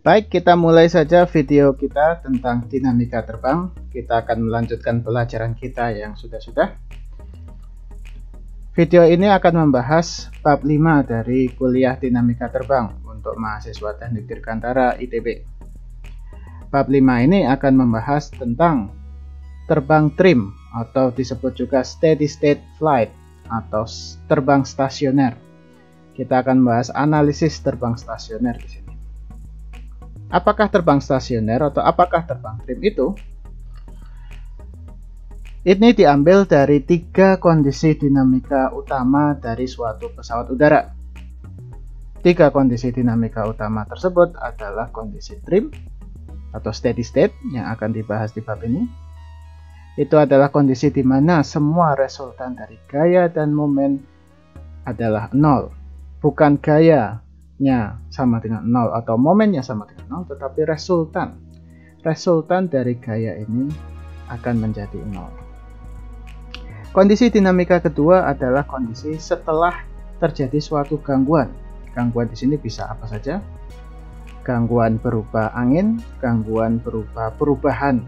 Baik, kita mulai saja video kita tentang dinamika terbang. Kita akan melanjutkan pelajaran kita yang sudah-sudah. Video ini akan membahas bab 5 dari kuliah dinamika terbang untuk mahasiswa Teknik Dirgantara ITB. Bab 5 ini akan membahas tentang terbang trim atau disebut juga steady state flight atau terbang stasioner. Kita akan membahas analisis terbang stasioner di sini. Apakah terbang stasioner atau apakah terbang trim itu? Ini diambil dari 3 kondisi dinamika utama dari suatu pesawat udara. 3 kondisi dinamika utama tersebut adalah kondisi trim atau steady state yang akan dibahas di bab ini. Itu adalah kondisi di mana semua resultan dari gaya dan momen adalah 0. Bukan gayanya sama dengan 0 atau momennya sama dengan 0, tetapi resultan dari gaya ini akan menjadi 0. Kondisi dinamika kedua adalah kondisi setelah terjadi suatu gangguan. Gangguan di sini bisa apa saja? Gangguan berupa angin, gangguan berupa perubahan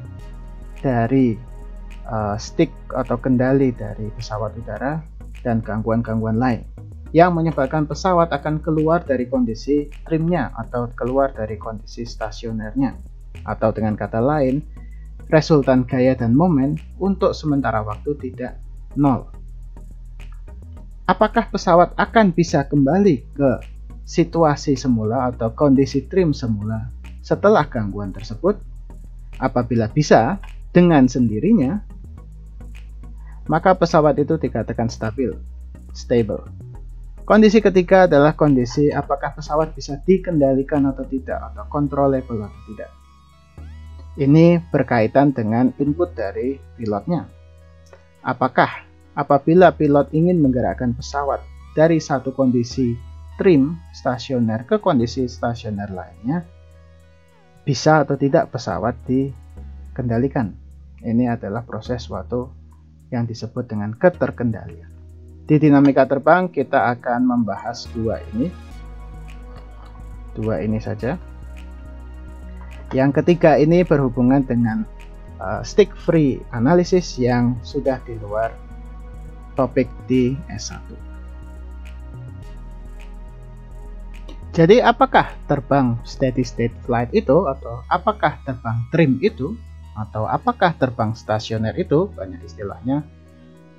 dari stick atau kendali dari pesawat udara, dan gangguan-gangguan lain yang menyebabkan pesawat akan keluar dari kondisi trimnya atau keluar dari kondisi stasionernya, atau dengan kata lain resultan gaya dan momen untuk sementara waktu tidak 0. Apakah pesawat akan bisa kembali ke situasi semula atau kondisi trim semula setelah gangguan tersebut? Apabila bisa dengan sendirinya, maka pesawat itu dikatakan stable. Kondisi ketiga adalah kondisi apakah pesawat bisa dikendalikan atau tidak, atau controllable atau tidak. Ini berkaitan dengan input dari pilotnya. Apakah apabila pilot ingin menggerakkan pesawat dari satu kondisi trim stasioner ke kondisi stasioner lainnya, bisa atau tidak pesawat dikendalikan. Ini adalah proses suatu yang disebut dengan keterkendalian. Di dinamika terbang kita akan membahas dua ini saja. Yang ketiga ini berhubungan dengan stick free analysis yang sudah di luar topik di S1. Jadi apakah terbang steady state flight itu, atau apakah terbang trim itu, atau apakah terbang stasioner itu? Banyak istilahnya.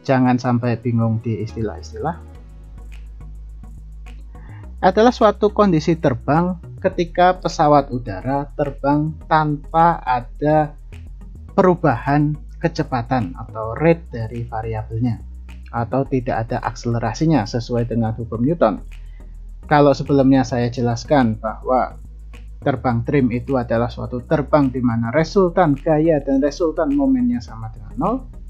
Jangan sampai bingung di istilah-istilah. Adalah suatu kondisi terbang ketika pesawat udara terbang tanpa ada perubahan kecepatan atau rate dari variabelnya, atau tidak ada akselerasinya sesuai dengan hukum Newton. Kalau sebelumnya saya jelaskan bahwa terbang trim itu adalah suatu terbang di mana resultan gaya dan resultan momennya sama dengan 0.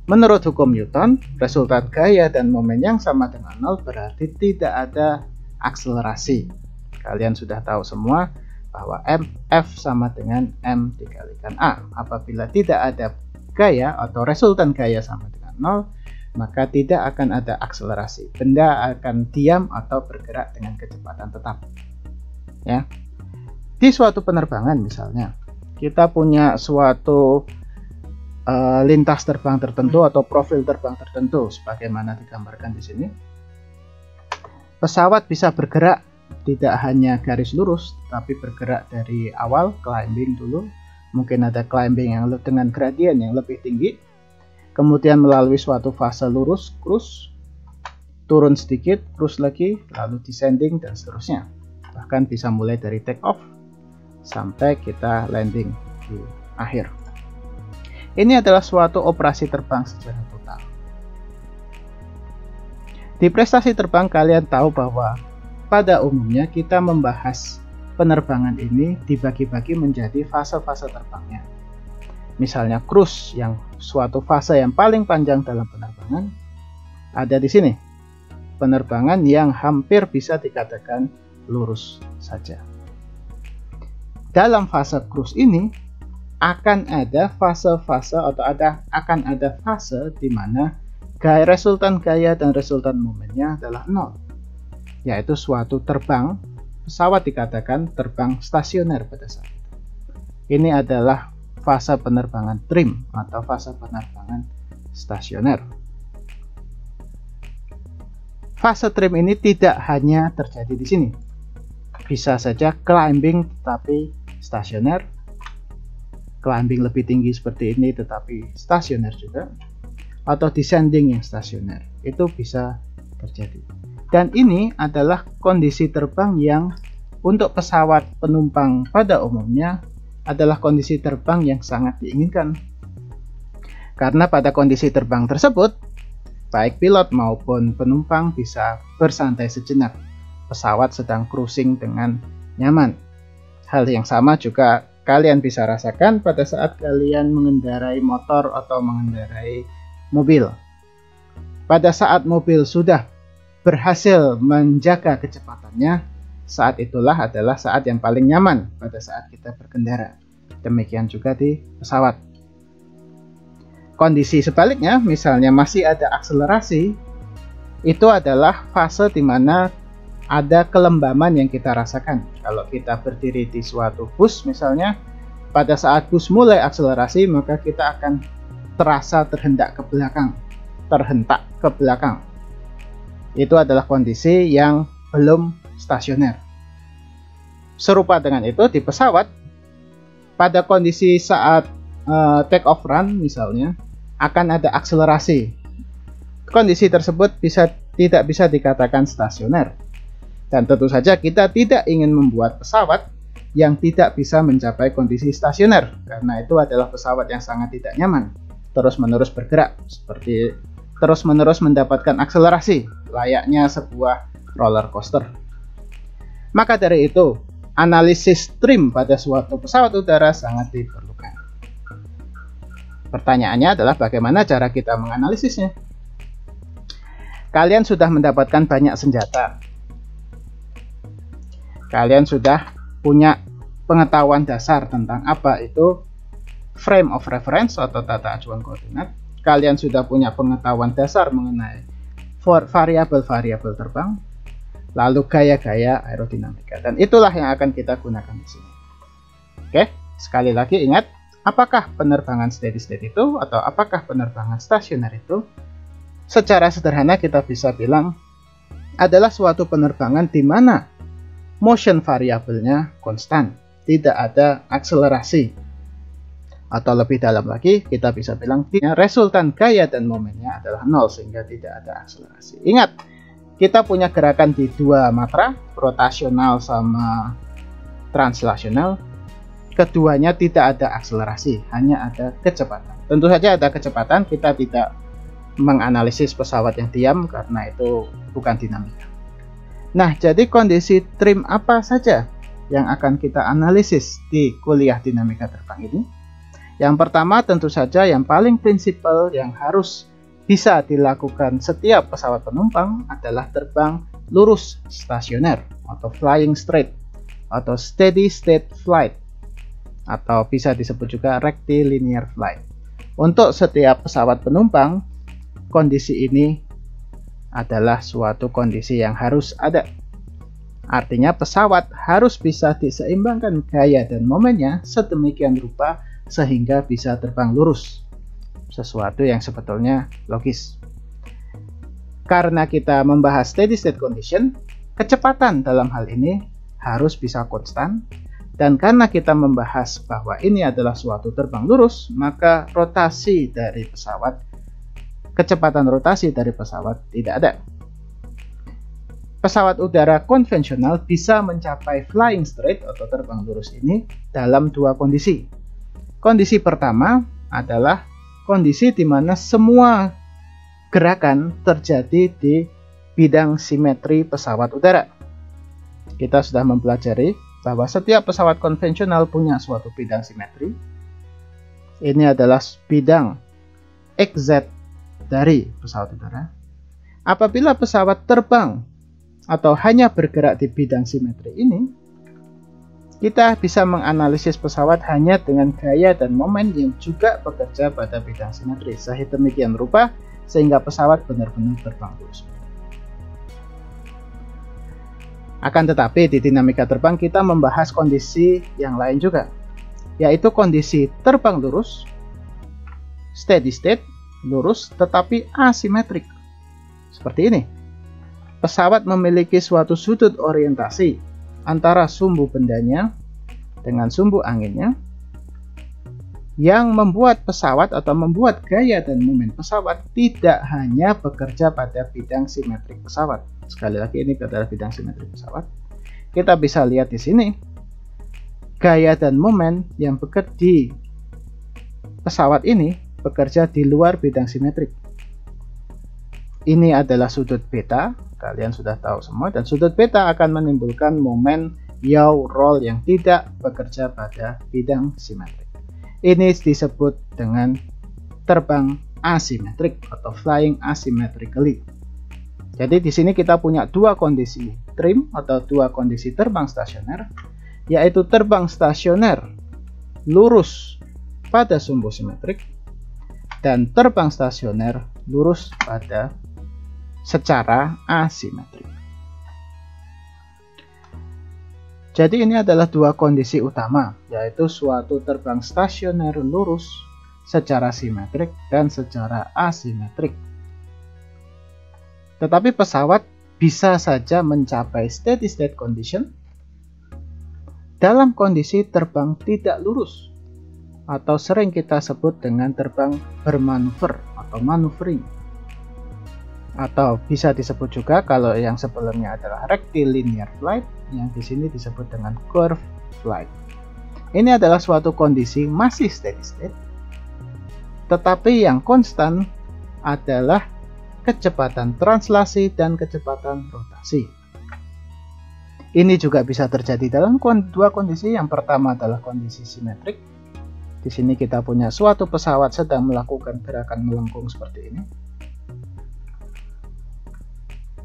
Menurut hukum Newton, resultan gaya dan momen yang sama dengan 0 berarti tidak ada akselerasi. Kalian sudah tahu semua bahwa F sama dengan M dikalikan A. Apabila tidak ada gaya atau resultan gaya sama dengan 0, maka tidak akan ada akselerasi. Benda akan diam atau bergerak dengan kecepatan tetap. Ya. Di suatu penerbangan misalnya, kita punya suatu lintas terbang tertentu atau profil terbang tertentu sebagaimana digambarkan di sini. Pesawat bisa bergerak tidak hanya garis lurus, tapi bergerak dari awal climbing dulu, mungkin ada climbing yang dengan gradien yang lebih tinggi, kemudian melalui suatu fase lurus, cruise, turun sedikit, cruise lagi, lalu descending dan seterusnya. Bahkan bisa mulai dari take off sampai kita landing di akhir. Ini adalah suatu operasi terbang secara total. Di prestasi terbang kalian tahu bahwa pada umumnya kita membahas penerbangan ini dibagi-bagi menjadi fase-fase terbangnya. Misalnya cruise, yang suatu fase yang paling panjang dalam penerbangan, ada di sini. Penerbangan yang hampir bisa dikatakan lurus saja. Dalam fase cruise ini akan ada fase-fase atau akan ada fase di mana resultan gaya dan resultan momennya adalah 0, yaitu suatu terbang pesawat dikatakan terbang stasioner pada saat itu. Ini adalah fase penerbangan trim atau fase penerbangan stasioner. Fase trim ini tidak hanya terjadi di sini. Bisa saja climbing tetapi stasioner, climbing lebih tinggi seperti ini tetapi stasioner juga, atau descending yang stasioner. Itu bisa terjadi. Dan ini adalah kondisi terbang yang untuk pesawat penumpang pada umumnya adalah kondisi terbang yang sangat diinginkan. Karena pada kondisi terbang tersebut, baik pilot maupun penumpang bisa bersantai sejenak. Pesawat sedang cruising dengan nyaman. Hal yang sama juga kalian bisa rasakan pada saat kalian mengendarai motor atau mengendarai mobil. Pada saat mobil sudah berhasil menjaga kecepatannya, saat itulah adalah saat yang paling nyaman pada saat kita berkendara. Demikian juga di pesawat. Kondisi sebaliknya, misalnya masih ada akselerasi, itu adalah fase di mana ada kelembaman yang kita rasakan. Kalau kita berdiri di suatu bus misalnya, pada saat bus mulai akselerasi, maka kita akan terasa terhentak ke belakang. Itu adalah kondisi yang belum stasioner. Serupa dengan itu di pesawat, pada kondisi saat take off run misalnya, akan ada akselerasi. Kondisi tersebut tidak bisa dikatakan stasioner. Dan tentu saja kita tidak ingin membuat pesawat yang tidak bisa mencapai kondisi stasioner, karena itu adalah pesawat yang sangat tidak nyaman, terus-menerus bergerak, seperti terus-menerus mendapatkan akselerasi, layaknya sebuah roller coaster. Maka dari itu, analisis trim pada suatu pesawat udara sangat diperlukan. Pertanyaannya adalah bagaimana cara kita menganalisisnya? Kalian sudah mendapatkan banyak senjata. Kalian sudah punya pengetahuan dasar tentang apa itu frame of reference atau tata acuan koordinat. Kalian sudah punya pengetahuan dasar mengenai variabel-variabel terbang, lalu gaya-gaya aerodinamika. Dan itulah yang akan kita gunakan di sini. Oke, sekali lagi ingat, apakah penerbangan steady state itu atau apakah penerbangan stasioner itu? Secara sederhana kita bisa bilang adalah suatu penerbangan di mana motion variabelnya konstan, tidak ada akselerasi. Atau lebih dalam lagi, kita bisa bilang resultan gaya dan momennya adalah 0 sehingga tidak ada akselerasi. Ingat, kita punya gerakan di dua matra, rotasional sama translasional. Keduanya tidak ada akselerasi, hanya ada kecepatan. Tentu saja ada kecepatan, kita tidak menganalisis pesawat yang diam karena itu bukan dinamika. Nah, jadi kondisi trim apa saja yang akan kita analisis di kuliah dinamika terbang ini? Yang pertama tentu saja yang paling prinsipal yang harus bisa dilakukan setiap pesawat penumpang adalah terbang lurus stasioner atau flying straight atau steady state flight, atau bisa disebut juga rectilinear flight. Untuk setiap pesawat penumpang, kondisi ini adalah suatu kondisi yang harus ada. Artinya pesawat harus bisa diseimbangkan gaya dan momennya sedemikian rupa sehingga bisa terbang lurus. Sesuatu yang sebetulnya logis. Karena kita membahas steady state condition, kecepatan dalam hal ini harus bisa konstan. Dan karena kita membahas bahwa ini adalah suatu terbang lurus, maka rotasi dari pesawat, kecepatan rotasi dari pesawat tidak ada. Pesawat udara konvensional bisa mencapai flying straight atau terbang lurus ini dalam dua kondisi. Kondisi pertama adalah kondisi di mana semua gerakan terjadi di bidang simetri pesawat udara. Kita sudah mempelajari bahwa setiap pesawat konvensional punya suatu bidang simetri. Ini adalah bidang XZ dari pesawat udara. Apabila pesawat terbang atau hanya bergerak di bidang simetri ini, kita bisa menganalisis pesawat hanya dengan gaya dan momen yang juga bekerja pada bidang simetri. Sedemikian rupa sehingga pesawat benar-benar terbang lurus. Akan tetapi di dinamika terbang kita membahas kondisi yang lain juga, yaitu kondisi terbang lurus, steady state, lurus tetapi asimetrik. Seperti ini. Pesawat memiliki suatu sudut orientasi antara sumbu bendanya dengan sumbu anginnya yang membuat pesawat atau membuat gaya dan momen pesawat tidak hanya bekerja pada bidang simetrik pesawat. Sekali lagi ini adalah bidang simetrik pesawat. Kita bisa lihat di sini gaya dan momen yang bekerja di pesawat ini bekerja di luar bidang simetrik. Ini adalah sudut beta, kalian sudah tahu semua, dan sudut beta akan menimbulkan momen yaw roll yang tidak bekerja pada bidang simetrik. Ini disebut dengan terbang asimetrik atau flying asymmetrically. Jadi di sini kita punya dua kondisi trim atau dua kondisi terbang stasioner, yaitu terbang stasioner lurus pada sumbu simetrik dan terbang stasioner lurus pada secara asimetrik. Jadi ini adalah dua kondisi utama, yaitu suatu terbang stasioner lurus secara simetrik dan secara asimetrik. Tetapi pesawat bisa saja mencapai steady state condition dalam kondisi terbang tidak lurus, atau sering kita sebut dengan terbang bermanuver atau maneuvering. Atau bisa disebut juga kalau yang sebelumnya adalah rectilinear flight, yang di sini disebut dengan curve flight. Ini adalah suatu kondisi masih steady state, tetapi yang konstan adalah kecepatan translasi dan kecepatan rotasi. Ini juga bisa terjadi dalam dua kondisi. Yang pertama adalah kondisi simetrik. Di sini kita punya suatu pesawat sedang melakukan gerakan melengkung seperti ini.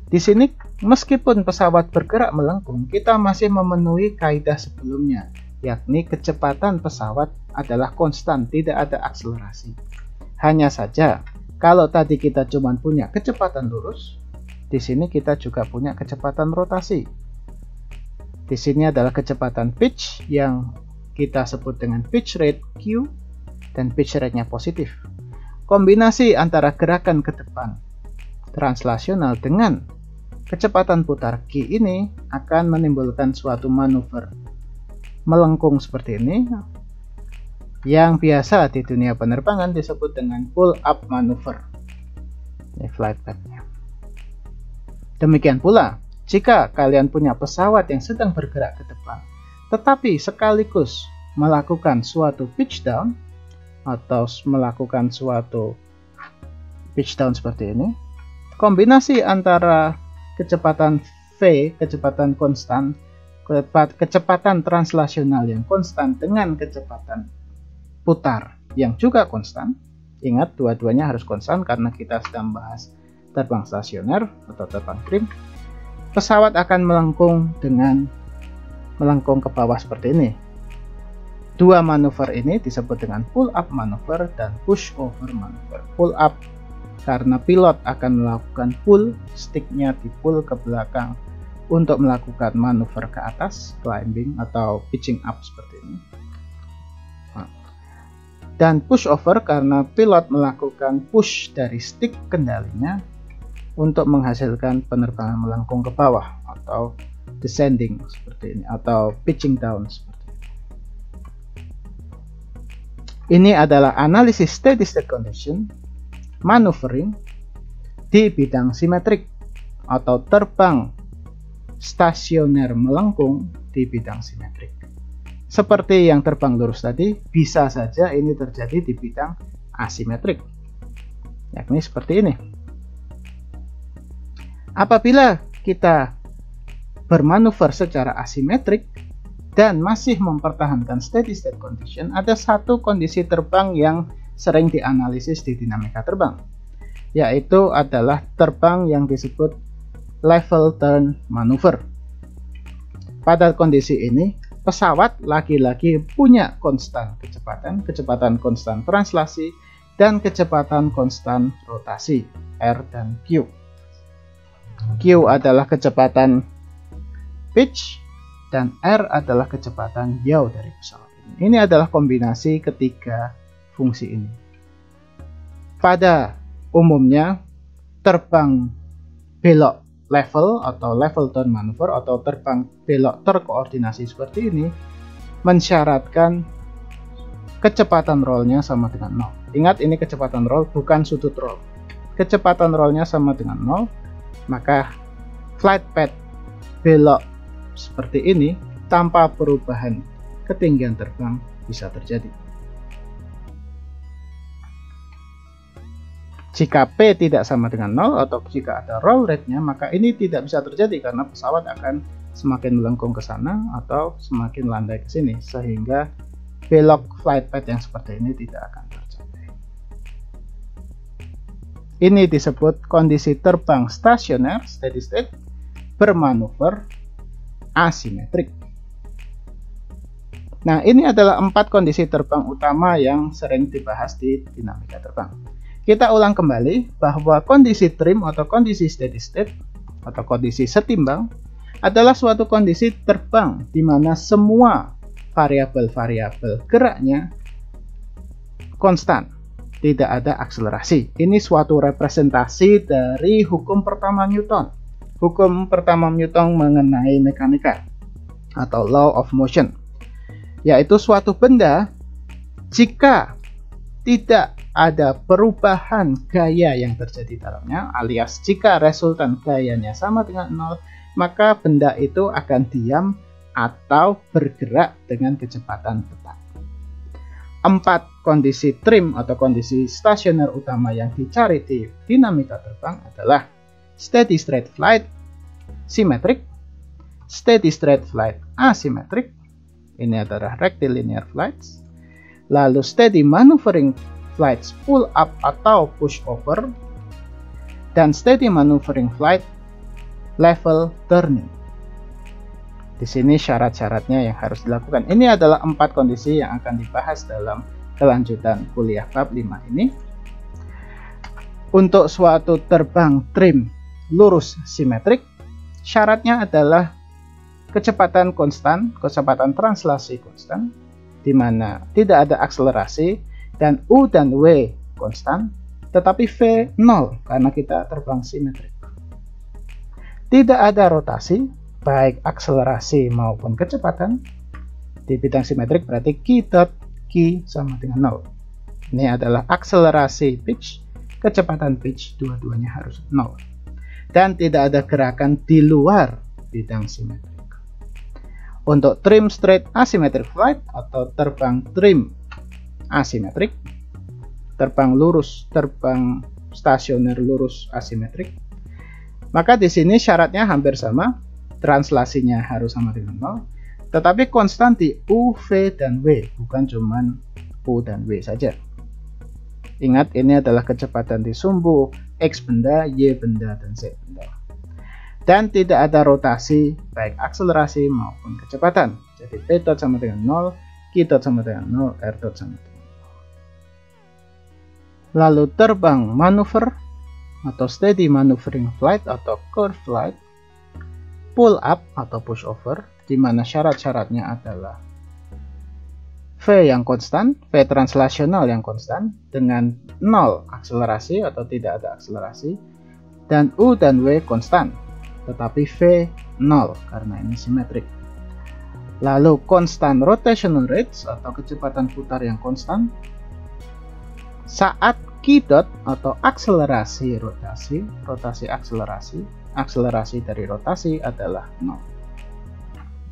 Di sini, meskipun pesawat bergerak melengkung, kita masih memenuhi kaidah sebelumnya, yakni kecepatan pesawat adalah konstan, tidak ada akselerasi. Hanya saja, kalau tadi kita cuma punya kecepatan lurus, di sini kita juga punya kecepatan rotasi. Di sini adalah kecepatan pitch yang kita sebut dengan pitch rate Q, dan pitch rate-nya positif. Kombinasi antara gerakan ke depan translasional dengan kecepatan putar Q ini akan menimbulkan suatu manuver melengkung seperti ini, yang biasa di dunia penerbangan disebut dengan pull up maneuver. Ini flight path-nya. Demikian pula jika kalian punya pesawat yang sedang bergerak ke depan tetapi sekaligus melakukan suatu pitch down atau melakukan suatu pitch down seperti ini, kombinasi antara kecepatan V, kecepatan konstan, kecepatan translasional yang konstan dengan kecepatan putar yang juga konstan. Ingat, dua-duanya harus konstan karena kita sedang membahas terbang stasioner atau terbang trim. Pesawat akan melengkung ke bawah seperti ini. Dua manuver ini disebut dengan pull up manuver dan push over manuver. Pull up karena pilot akan melakukan pull, sticknya di pull ke belakang untuk melakukan manuver ke atas, climbing atau pitching up seperti ini. Dan push over karena pilot melakukan push dari stick kendalinya untuk menghasilkan penerbangan melengkung ke bawah atau descending seperti ini, atau pitching down seperti ini. Ini adalah analisis steady state condition maneuvering di bidang simetrik atau terbang stasioner melengkung di bidang simetrik. Seperti yang terbang lurus tadi, bisa saja ini terjadi di bidang asimetrik, yakni seperti ini. Apabila kita bermanuver secara asimetrik dan masih mempertahankan steady state condition, ada satu kondisi terbang yang sering dianalisis di dinamika terbang, yaitu adalah terbang yang disebut level turn maneuver. Pada kondisi ini, pesawat lagi-lagi punya konstan kecepatan konstan translasi, dan kecepatan konstan rotasi, R dan Q. Q adalah kecepatan pitch, dan R adalah kecepatan yaw dari pesawat ini. Ini adalah kombinasi ketiga fungsi ini. Pada umumnya, terbang belok level atau level turn maneuver atau terbang belok terkoordinasi seperti ini mensyaratkan kecepatan rollnya sama dengan 0. Ingat, ini kecepatan roll, bukan sudut roll. Kecepatan rollnya sama dengan 0, maka flight path belok seperti ini tanpa perubahan ketinggian terbang bisa terjadi. Jika P tidak sama dengan 0 atau jika ada roll rate-nya, maka ini tidak bisa terjadi karena pesawat akan semakin melengkung ke sana atau semakin landai ke sini, sehingga belok flight path yang seperti ini tidak akan tercapai. Ini disebut kondisi terbang stasioner steady state bermanuver asimetrik. Nah, ini adalah 4 kondisi terbang utama yang sering dibahas di dinamika terbang. Kita ulang kembali bahwa kondisi trim atau kondisi steady state atau kondisi setimbang adalah suatu kondisi terbang di mana semua variabel-variabel geraknya konstan, tidak ada akselerasi. Ini suatu representasi dari hukum pertama Newton. Hukum pertama Newton mengenai mekanika atau law of motion, yaitu suatu benda jika tidak ada perubahan gaya yang terjadi dalamnya, alias jika resultan gayanya sama dengan 0, maka benda itu akan diam atau bergerak dengan kecepatan tetap. 4 kondisi trim atau kondisi stasioner utama yang dicari di dinamika terbang adalah steady straight flight symmetric, steady straight flight asymmetric, ini adalah rectilinear flights, lalu steady maneuvering flights pull up atau push over, dan steady maneuvering flight level turning. Di sini syarat-syaratnya yang harus dilakukan. Ini adalah 4 kondisi yang akan dibahas dalam kelanjutan kuliah bab 5 ini. Untuk suatu terbang trim lurus simetrik, syaratnya adalah kecepatan konstan, kecepatan translasi konstan, di mana tidak ada akselerasi, dan U dan W konstan, tetapi V 0 karena kita terbang simetrik. Tidak ada rotasi, baik akselerasi maupun kecepatan. Di bidang simetrik berarti Q dot Q sama dengan 0. Ini adalah akselerasi pitch, kecepatan pitch, dua-duanya harus 0. Dan tidak ada gerakan di luar bidang simetrik. Untuk trim straight asymmetric flight atau terbang trim asimetrik, terbang lurus, terbang stasioner lurus asimetrik, maka di sini syaratnya hampir sama, translasinya harus sama dengan 0, tetapi konstan di U, V, dan W, bukan cuman U dan W saja. Ingat, ini adalah kecepatan di sumbu X benda, Y benda, dan Z benda. Dan tidak ada rotasi, baik akselerasi maupun kecepatan. Jadi P dot sama dengan 0, Q dot sama dengan 0, R dot sama dengan 0. Lalu terbang manuver atau steady maneuvering flight atau curve flight, pull up atau push over, di mana syarat-syaratnya adalah V yang konstan, V translasional yang konstan dengan 0 akselerasi atau tidak ada akselerasi, dan U dan W konstan, tetapi V 0 karena ini simetrik. Lalu konstan rotational rates atau kecepatan putar yang konstan saat Q dot atau akselerasi rotasi, rotasi akselerasi, akselerasi dari rotasi adalah 0.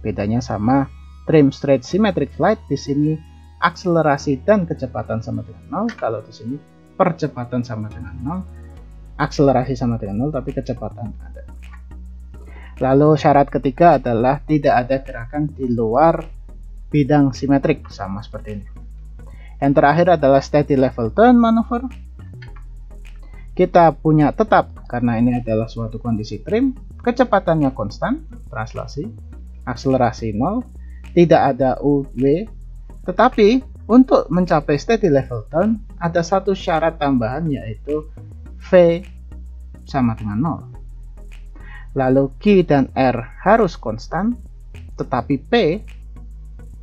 Bedanya sama trim straight symmetric flight, di sini akselerasi dan kecepatan sama dengan 0, kalau di sini percepatan sama dengan 0, akselerasi sama dengan 0 tapi kecepatan ada. Lalu syarat ketiga adalah tidak ada gerakan di luar bidang simetrik, sama seperti ini. Yang terakhir adalah steady level turn maneuver. Kita punya tetap karena ini adalah suatu kondisi trim, kecepatannya konstan, translasi, akselerasi 0, tidak ada U/W, tetapi untuk mencapai steady level turn ada satu syarat tambahan, yaitu V sama dengan 0. Lalu Q dan R harus konstan, tetapi P,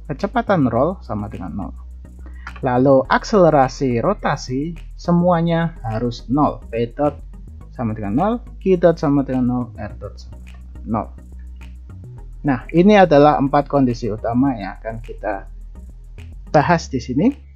kecepatan roll, sama dengan 0. Lalu akselerasi rotasi semuanya harus 0. P dot sama dengan 0, Q dot sama dengan 0, R dot sama dengan 0. Nah, ini adalah 4 kondisi utama yang akan kita bahas di sini.